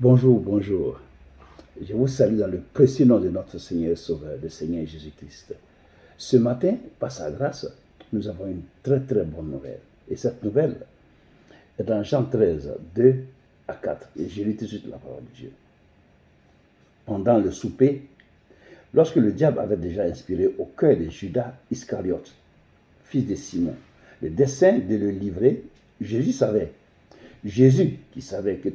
Bonjour, bonjour. Je vous salue dans le précieux nom de notre Seigneur et Sauveur, le Seigneur Jésus-Christ. Ce matin, par sa grâce, nous avons une très très bonne nouvelle. Et cette nouvelle est dans Jean 13, 2 à 4. Et je lis tout de suite la parole de Dieu. Pendant le souper, lorsque le diable avait déjà inspiré au cœur de Judas Iscariote, fils de Simon, le dessein de le livrer, Jésus qui savait que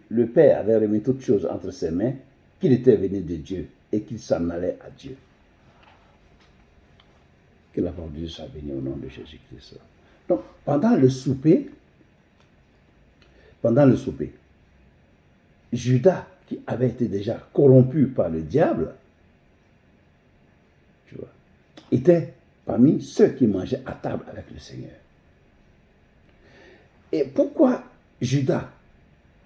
le Père avait remis toutes choses entre ses mains, qu'il était venu de Dieu et qu'il s'en allait à Dieu. Que la parole de Dieu soit bénie au nom de Jésus-Christ. Donc, pendant le souper, Judas, qui avait été déjà corrompu par le diable, était parmi ceux qui mangeaient à table avec le Seigneur. Et pourquoi Judas,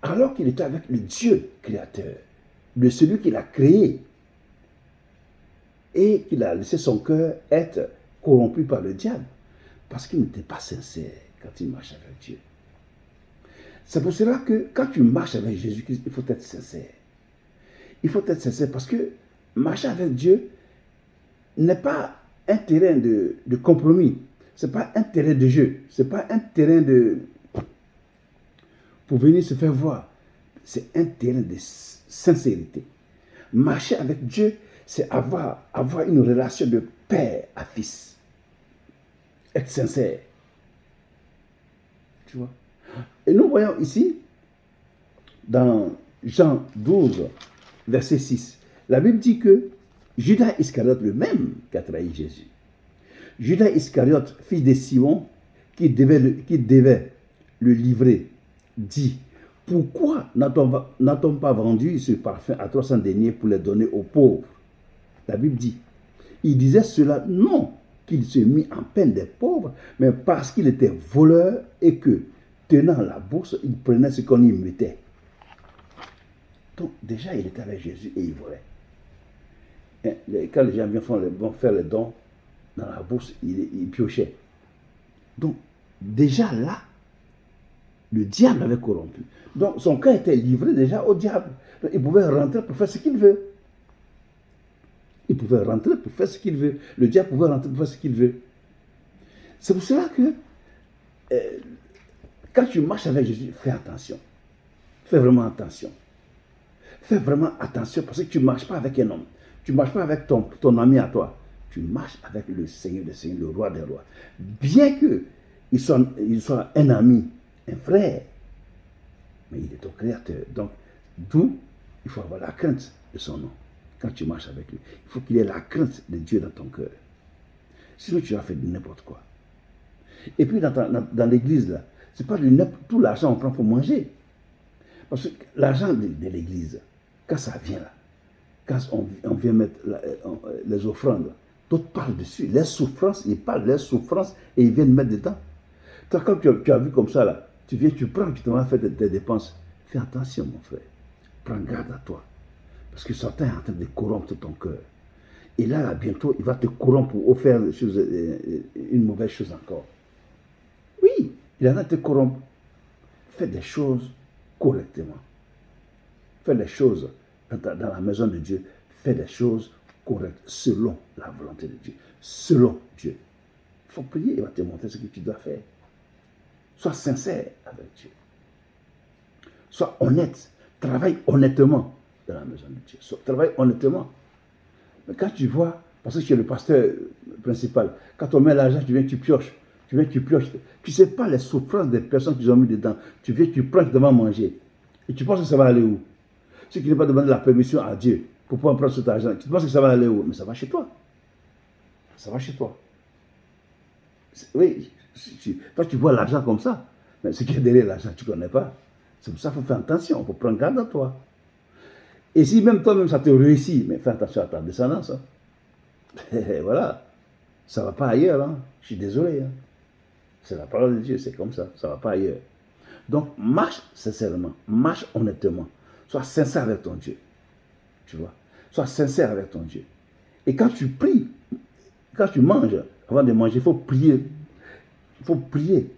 alors qu'il était avec le Dieu créateur, de celui qui l'a créé, et qu'il a laissé son cœur être corrompu par le diable? Parce qu'il n'était pas sincère quand il marchait avec Dieu. C'est pour cela que quand tu marches avec Jésus-Christ, il faut être sincère. Il faut être sincère parce que marcher avec Dieu n'est pas un terrain de compromis. Ce n'est pas un terrain de jeu. Ce n'est pas un terrain pour venir se faire voir. C'est un terrain de sincérité. Marcher avec Dieu, c'est avoir une relation de père à fils. Être sincère. Tu vois? Et nous voyons ici, dans Jean 12, verset 6, la Bible dit que Judas Iscariote, le même qui a trahi Jésus, Judas Iscariote, fils de Simon, qui devait le livrer, dit: pourquoi n'a-t-on pas vendu ce parfum à 300 deniers pour les donner aux pauvres? La Bible dit, il disait cela non qu'il se mit en peine des pauvres, mais parce qu'il était voleur et que, tenant la bourse, il prenait ce qu'on y mettait. Donc déjà, il était avec Jésus et il volait. Et quand les gens vont faire les dons dans la bourse, il piochait. Donc déjà là, le diable l'avait corrompu. Donc son cœur était livré déjà au diable. Donc, il pouvait rentrer pour faire ce qu'il veut. Il pouvait rentrer pour faire ce qu'il veut. Le diable pouvait rentrer pour faire ce qu'il veut. C'est pour cela que quand tu marches avec Jésus, fais attention. Fais vraiment attention. Fais vraiment attention parce que tu ne marches pas avec un homme. Tu ne marches pas avec ton ami à toi. Tu marches avec le Seigneur des Seigneurs, le Roi des Rois. Bien qu'il soit un ami, un frère, mais il est ton créateur. Donc, d'où il faut avoir la crainte de son nom. Quand tu marches avec lui, il faut qu'il y ait la crainte de Dieu dans ton cœur. Sinon, tu vas faire n'importe quoi. Et puis, dans l'église, là, c'est pas tout l'argent qu'on prend pour manger. Parce que l'argent de l'église, quand ça vient là, quand on vient mettre les offrandes, d'autres parlent dessus, les souffrances, ils parlent des souffrances et ils viennent mettre dedans. Toi, quand tu as vu comme ça, là, tu viens, tu prends, tu te vas faire tes dépenses. Fais attention, mon frère. Prends garde à toi. Parce que Satan est en train de corrompre ton cœur. Et là, bientôt, il va te corrompre pour faire une mauvaise chose encore. Oui, il est en train de te corrompre. Fais des choses correctement. Fais les choses dans la maison de Dieu. Fais des choses correctes selon la volonté de Dieu. Selon Dieu. Il faut prier, il va te montrer ce que tu dois faire. Sois sincère avec Dieu. Sois honnête. Travaille honnêtement dans la maison de Dieu. Travaille honnêtement. Mais quand tu vois, parce que tu es le pasteur principal, quand on met l'argent, tu viens, tu pioches. Tu viens, tu pioches. Tu ne sais pas les souffrances des personnes qui ont mis dedans. Tu viens, tu prends, tu devant manger. Et tu penses que ça va aller où? Ce qui n'est pas demander la permission à Dieu pour pouvoir prendre cet argent. Tu penses que ça va aller où? Mais ça va chez toi. Ça va chez toi. Oui, quand tu vois l'argent comme ça, mais ce qui est derrière l'argent, tu ne connais pas. C'est pour ça qu'il faut faire attention, il faut prendre garde à toi. Et si même toi-même ça te réussit, mais fais attention à ta descendance. Hein. Voilà, ça ne va pas ailleurs. Hein. Je suis désolé. Hein. C'est la parole de Dieu, c'est comme ça, ça ne va pas ailleurs. Donc, marche sincèrement, marche honnêtement. Sois sincère avec ton Dieu. Tu vois, sois sincère avec ton Dieu. Et quand tu pries, quand tu manges, avant de manger, il faut prier. Il faut prier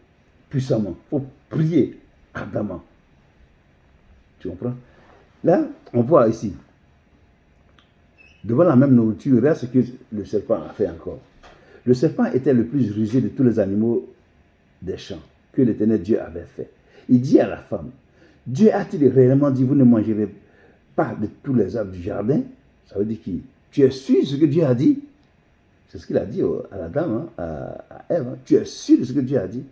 puissamment. Il faut prier ardemment. Tu comprends? Là, on voit ici, devant la même nourriture, regarde ce que le serpent a fait encore. Le serpent était le plus rusé de tous les animaux des champs que l'Éternel Dieu avait fait. Il dit à la femme, Dieu a-t-il réellement dit, vous ne mangerez pas de tous les arbres du jardin? Ça veut dire que tu es sûr de ce que Dieu a dit? C'est ce qu'il a dit à la dame, à Ève. Tu es sûr de ce que Dieu a dit?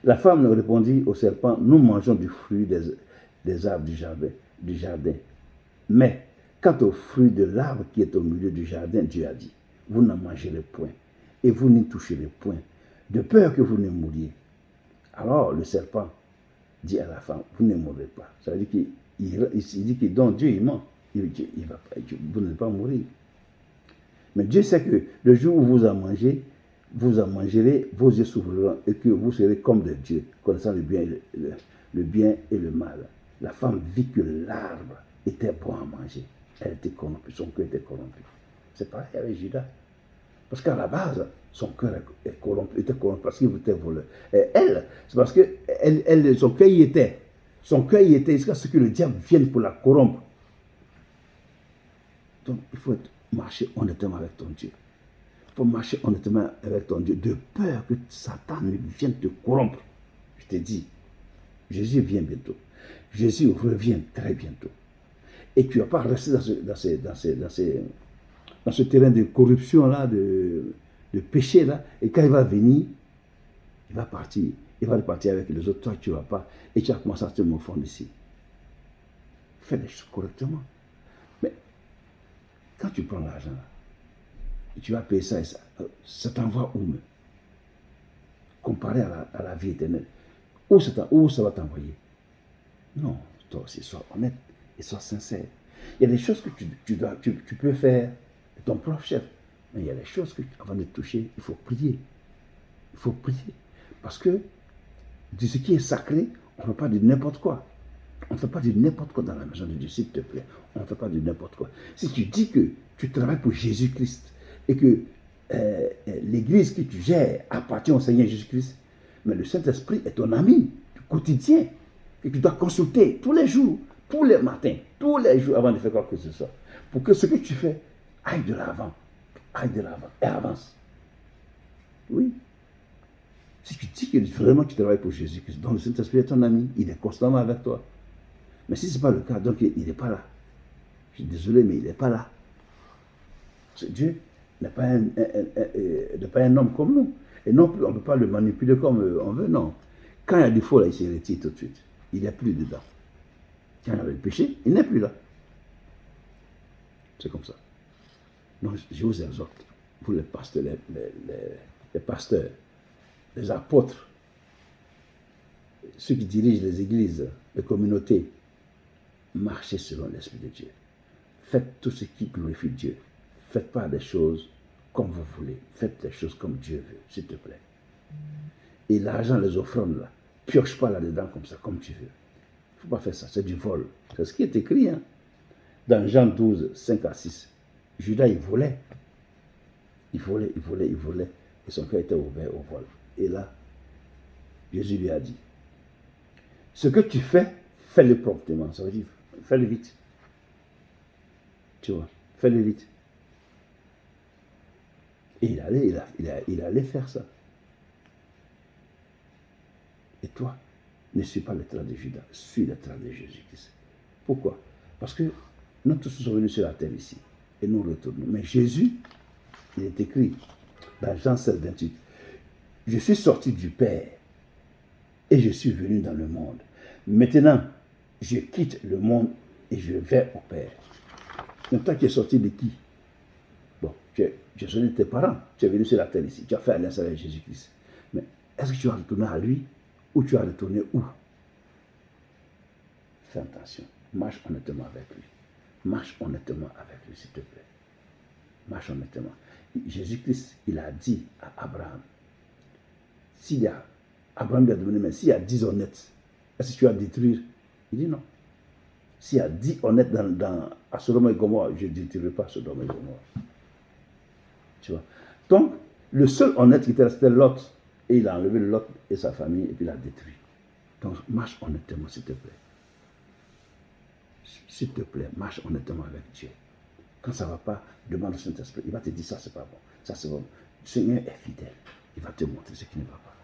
La femme répondit au serpent, nous mangeons du fruit des arbres du jardin. Mais quant au fruit de l'arbre qui est au milieu du jardin, Dieu a dit, vous n'en mangerez point, et vous n'y toucherez point, de peur que vous ne mouriez. Alors le serpent dit à la femme, vous ne mourrez pas. Ça veut dire qu'il dit que dans Dieu il ment. Vous n'allez pas mourir. Mais Dieu sait que le jour où vous en mangerez, vos yeux s'ouvriront et que vous serez comme des dieux, connaissant le bien et le mal. La femme vit que l'arbre était bon à manger. Elle était corrompue, son cœur était corrompu. C'est pareil avec Judas. Parce qu'à la base, son cœur était corrompu parce qu'il était voleur. Et elle, c'est parce que son cœur y était jusqu'à ce que le diable vienne pour la corrompre. Donc, il faut marcher honnêtement avec ton Dieu. Il faut marcher honnêtement avec ton Dieu, de peur que Satan ne vienne te corrompre. Je te dis, Jésus vient bientôt. Jésus revient très bientôt. Et tu ne vas pas rester dans ce terrain de corruption-là, de péché là, et quand il va venir, il va repartir avec les autres, toi tu ne vas pas, et tu vas commencer à te morfondre ici. Fais les choses correctement. Mais quand tu prends l'argent là, et tu vas payer ça et ça t'envoie où même? Comparé à la vie éternelle, où ça va t'envoyer? Non, toi aussi, sois honnête et sois sincère. Il y a des choses que tu peux faire de ton propre chef. Mais il y a des choses que, avant de toucher, il faut prier. Il faut prier. Parce que de ce qui est sacré, on ne fait pas de n'importe quoi. On ne fait pas de n'importe quoi dans la maison de Dieu, s'il te plaît. On ne fait pas de n'importe quoi. Si tu dis que tu travailles pour Jésus-Christ et que l'église que tu gères appartient au Seigneur Jésus-Christ, mais le Saint-Esprit est ton ami du quotidien que tu dois consulter tous les jours, tous les matins, tous les jours avant de faire quoi que ce soit. Pour que ce que tu fais aille de l'avant et avance. Oui. Si tu dis que vraiment tu travailles pour Jésus-Christ, donc le Saint-Esprit est ton ami, il est constamment avec toi. Mais si ce n'est pas le cas, donc il n'est pas là. Je suis désolé, mais il n'est pas là. Dieu n'est pas un homme comme nous. Et non plus, on ne peut pas le manipuler comme on veut, non. Quand il y a du faux, là, il se retire tout de suite. Il n'est plus dedans. Quand il y a le péché, il n'est plus là. C'est comme ça. Donc, je vous exhorte, vous les pasteurs, les pasteurs, les apôtres, ceux qui dirigent les églises, les communautés, marchez selon l'Esprit de Dieu. Faites tout ce qui glorifie Dieu. Faites pas des choses comme vous voulez. Faites des choses comme Dieu veut, s'il te plaît. Et l'argent, les offrandes, là, pioche pas là-dedans comme ça, comme tu veux. Il ne faut pas faire ça, c'est du vol. C'est ce qui est écrit, hein. Dans Jean 12, 5 à 6. Judas, il volait. Il volait. Et son cœur était ouvert au vol. Et là, Jésus lui a dit, ce que tu fais, fais-le promptement. Ça veut dire, fais-le vite. Tu vois, fais-le vite. Et il allait faire ça. Et toi, ne suis pas le train de Judas, suis le train de Jésus-Christ. Pourquoi? Parce que nous tous sommes venus sur la terre ici, et nous retournons. Mais Jésus, il est écrit dans Jean 16, 28, je suis sorti du Père, et je suis venu dans le monde. Maintenant, je quitte le monde, et je vais au Père. Maintenant, tu es sorti de qui? Bon, tu es sorti de tes parents, tu es venu sur la terre ici, tu as fait alliance avec Jésus-Christ. Mais est-ce que tu vas retourner à lui, ou tu vas retourner où? Fais attention, marche honnêtement avec lui. Marche honnêtement avec lui, s'il te plaît. Marche honnêtement. Jésus-Christ, il a dit à Abraham, Abraham lui a demandé, mais s'il y a 10 honnêtes, est-ce que tu vas détruire? Il dit non. S'il y a 10 honnêtes à Sodome et Gomorrhe, je ne détruirai pas Sodome et Gomorrhe. Tu vois? Donc, le seul honnête qui était resté, c'était Lot. Et il a enlevé Lot et sa famille et puis il l'a détruit. Donc, marche honnêtement, s'il te plaît. s'il te plaît, marche honnêtement avec Dieu. Quand ça ne va pas, demande au Saint-Esprit. Il va te dire ça, c'est pas bon. Ça, c'est bon. Le Seigneur est fidèle. Il va te montrer ce qui ne va pas.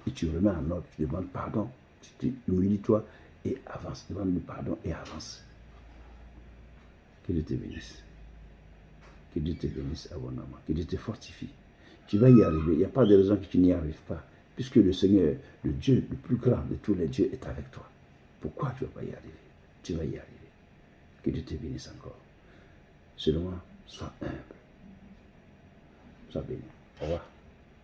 Et tu remets en ordre, tu demandes pardon, tu humilies-toi et avance. Demande pardon et avance. Que Dieu te bénisse. Que Dieu te bénisse abondamment. Que Dieu te fortifie. Tu vas y arriver. Il n'y a pas de raison que tu n'y arrives pas. Puisque le Seigneur, le Dieu le plus grand de tous les dieux, est avec toi. Pourquoi tu ne vas pas y arriver? Tu vas y arriver. Que Dieu te bénisse encore. Seulement, sois humble. Sois béni. Au revoir.